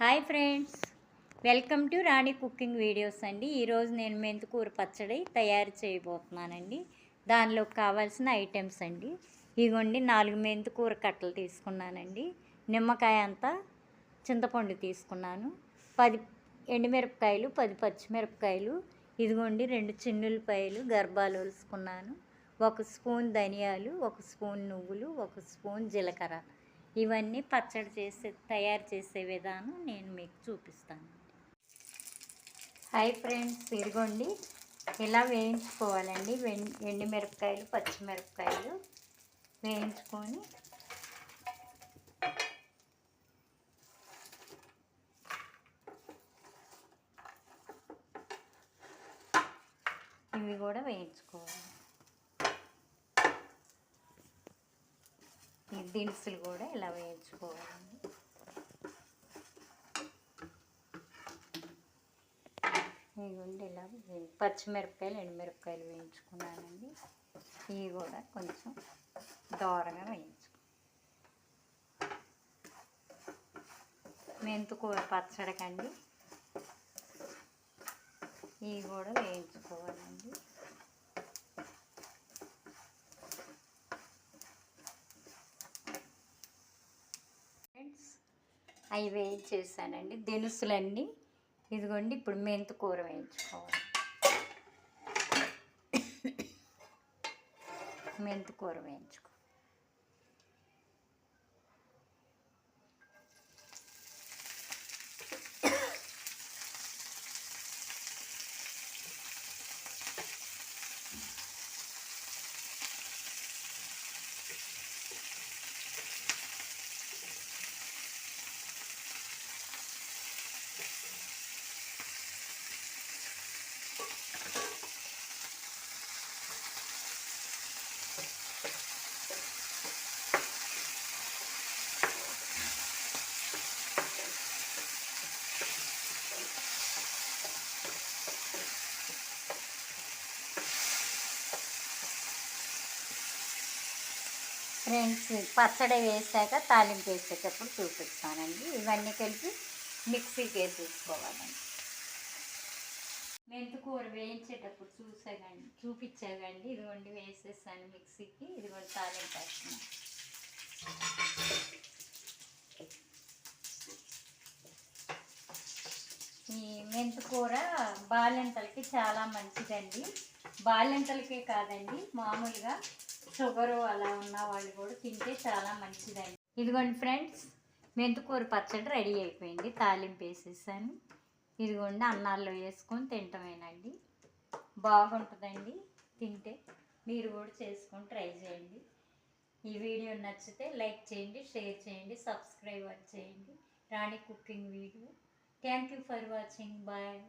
Hi friends, welcome to Rani cooking videos అండి. ఈరోజు నేను మెంతికూర పచ్చడి తయారు చేయబోతున్నానండి. దానిలోకి కావాల్సిన ఐటమ్స్ అండి. ఇగోండి 4 మెంతికూర కట్టలు తీసుకున్నానండి. నిమ్మకాయ అంతా చింతపండు తీసుకున్నాను. 10 ఎండుమిరపకాయలు, 10 పచ్చిమిరపకాయలు, ఇదిగోండి 2 చిన్నులపాయలు గర్భాలు ఒలుసుకున్నాను. 1 స్పూన్ ధనియాలు, 1 స్పూన్ నువ్వులు, 1 స్పూన్ జీలకర్ర. ఇవన్నీ పచ్చడి తయారు చేసే విధానం నేను మీకు చూపిస్తాను. హాయ్ ఫ్రెండ్స్, ఇదిగోండి ఇలా వేయించుకోవాలండి. ఎండుమిరపకాయలు, పచ్చిమిరపకాయలు వేయించుకొని ఇవి కూడా వేయించుకోవాలి. ఈ దినుసులు కూడా ఇలా వేయించుకోవాలండి. ఇదిగోండి ఇలా పచ్చిమిరపకాయలు, ఎండుమిరపకాయలు వేయించుకున్నానండి. ఇవి కూడా కొంచెం దోరగా వేయించుకో. మెంతికూర పచ్చడికండి ఇవి కూడా వేయించుకోవాలండి. అవి వేయించేసానండి దినుసులన్నీ. ఇదిగోండి ఇప్పుడు మెంతికూర వేయించుకోవాలి. మెంతికూర వేయించుకో. ఫ్రెండ్స్, పచ్చడి వేసాక తాలింపు వేసేటప్పుడు చూపిస్తానండి. ఇవన్నీ కలిపి మిక్సీకి వేసేసుకోవాలండి. మెంతికూర వేయించేటప్పుడు చూపించాకండి. ఇదిగోండి వేసేసాను మిక్సీకి. ఇదిగోండి తాలింపు వేస్తున్నాను. ఈ మెంతికూర బాలింతలకి చాలా మంచిదండి. బాలింతలకే కాదండి, మామూలుగా షుగరు అలా ఉన్న వాళ్ళు కూడా తింటే చాలా మంచిదండి. ఇదిగోండి ఫ్రెండ్స్, మెంతికూర పచ్చడి రెడీ అయిపోయింది. తాలింపు వేసేసాను. ఇదిగోండి అన్నాల్లో వేసుకొని తింటమేనండి. బాగుంటుందండి తింటే. మీరు కూడా చేసుకొని ట్రై చేయండి. ఈ వీడియో నచ్చితే లైక్ చేయండి, షేర్ చేయండి, సబ్స్క్రైబ్ చేయండి. Rani cooking video. Thank you for watching. Bye.